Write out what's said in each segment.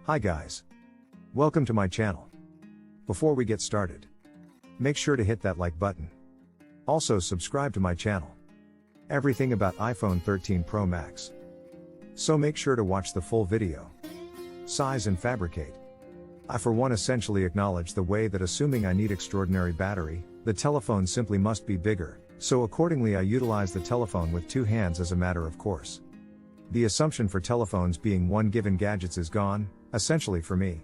Hi guys. Welcome to my channel. Before we get started, make sure to hit that like button. Also subscribe to my channel. Everything about iPhone 13 Pro Max. So make sure to watch the full video. Size and fabricate. I for one essentially acknowledge the way that assuming I need extraordinary battery, the telephone simply must be bigger, so accordingly I utilize the telephone with two hands as a matter of course. The assumption for telephones being one given gadgets is gone, essentially for me.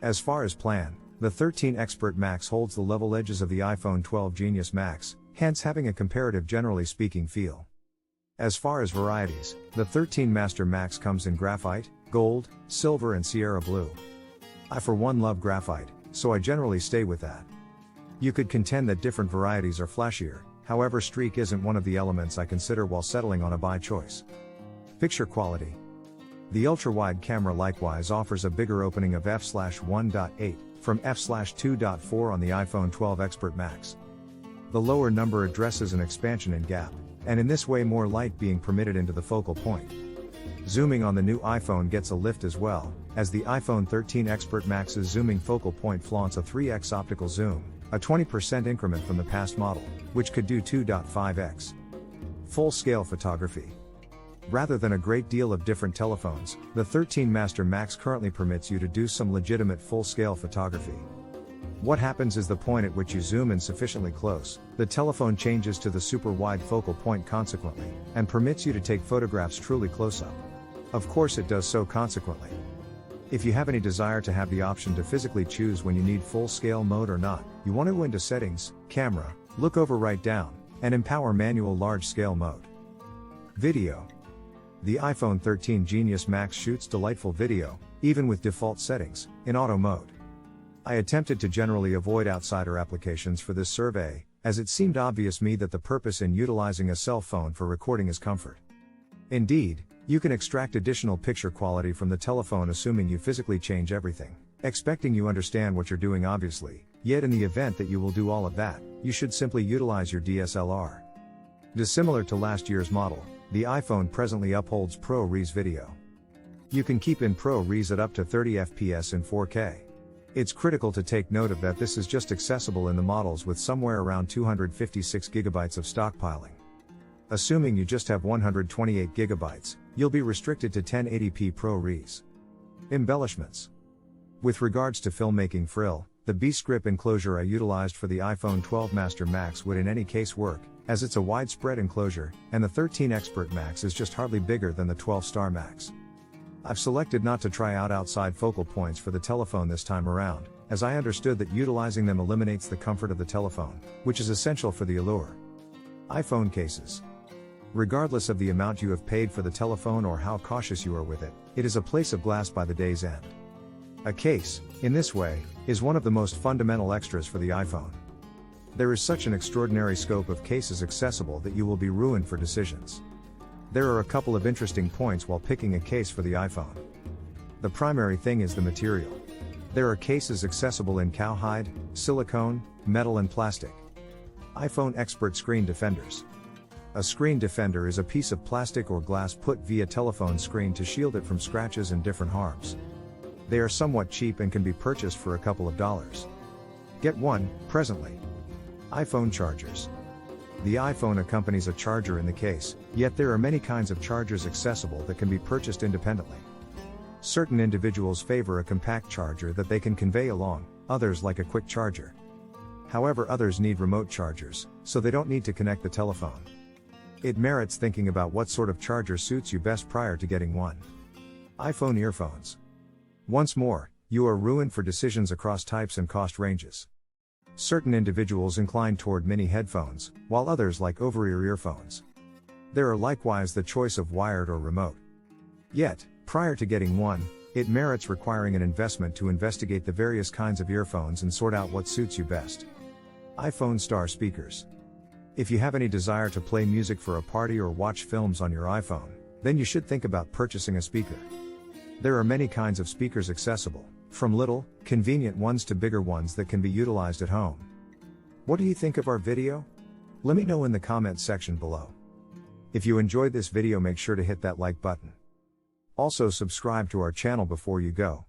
As far as plan, the 13 Expert Max holds the level edges of the iPhone 12 Genius Max, hence having a comparative generally speaking feel. As far as varieties, the 13 Master Max comes in graphite, gold, silver and Sierra blue. I for one love graphite, so I generally stay with that. You could contend that different varieties are flashier, however streak isn't one of the elements I consider while settling on a buy choice. Picture quality. The ultra-wide camera likewise offers a bigger opening of f/1.8 from f/2.4 on the iPhone 12 Expert Max. The lower number addresses an expansion in gap, and in this way more light being permitted into the focal point. Zooming on the new iPhone gets a lift as well, as the iPhone 13 Expert Max's zooming focal point flaunts a 3x optical zoom, a 20% increment from the past model, which could do 2.5x. Full-scale photography. Rather than a great deal of different telephones, the 13 Master Max currently permits you to do some legitimate full-scale photography. What happens is the point at which you zoom in sufficiently close, the telephone changes to the super wide focal point consequently, and permits you to take photographs truly close up. Of course it does so consequently. If you have any desire to have the option to physically choose when you need full-scale mode or not, you want to go into Settings, Camera, Look Over Right Down, and empower Manual Large-Scale Mode. Video. The iPhone 13 Genius Max shoots delightful video, even with default settings, in auto mode. I attempted to generally avoid outsider applications for this survey, as it seemed obvious me that the purpose in utilizing a cell phone for recording is comfort. Indeed, you can extract additional picture quality from the telephone assuming you physically change everything, expecting you understand what you're doing obviously, yet in the event that you will do all of that, you should simply utilize your DSLR. Dissimilar to last year's model, the iPhone presently upholds ProRes video. You can keep in ProRes at up to 30 FPS in 4K. It's critical to take note of that this is just accessible in the models with somewhere around 256 GB of stockpiling. Assuming you just have 128 GB, you'll be restricted to 1080p ProRes. Embellishments. With regards to filmmaking frill, the B-strip enclosure I utilized for the iPhone 12 Master Max would in any case work, as it's a widespread enclosure, and the 13 Expert Max is just hardly bigger than the 12 Star Max. I've selected not to try out outside focal points for the telephone this time around, as I understood that utilizing them eliminates the comfort of the telephone, which is essential for the allure. iPhone cases. Regardless of the amount you have paid for the telephone or how cautious you are with it, it is a place of glass by the day's end. A case, in this way, is one of the most fundamental extras for the iPhone. There is such an extraordinary scope of cases accessible that you will be ruined for decisions. There are a couple of interesting points while picking a case for the iPhone. The primary thing is the material. There are cases accessible in cowhide, silicone, metal and plastic. iPhone Expert Screen Defenders. A screen defender is a piece of plastic or glass put via telephone screen to shield it from scratches and different harms. They are somewhat cheap and can be purchased for a couple of dollars. Get one, presently. iPhone chargers. The iPhone accompanies a charger in the case, yet there are many kinds of chargers accessible that can be purchased independently. Certain individuals favor a compact charger that they can convey along, others like a quick charger. However, others need remote chargers, so they don't need to connect the telephone. It merits thinking about what sort of charger suits you best prior to getting one. iPhone earphones. Once more, you are ruined for decisions across types and cost ranges. Certain individuals incline toward mini headphones, while others like over-ear earphones. There are likewise the choice of wired or remote. Yet, prior to getting one, it merits requiring an investment to investigate the various kinds of earphones and sort out what suits you best. iPhone Star Speakers. If you have any desire to play music for a party or watch films on your iPhone, then you should think about purchasing a speaker. There are many kinds of speakers accessible, from little, convenient ones to bigger ones that can be utilized at home. What do you think of our video? Let me know in the comments section below. If you enjoyed this video, make sure to hit that like button. Also subscribe to our channel before you go.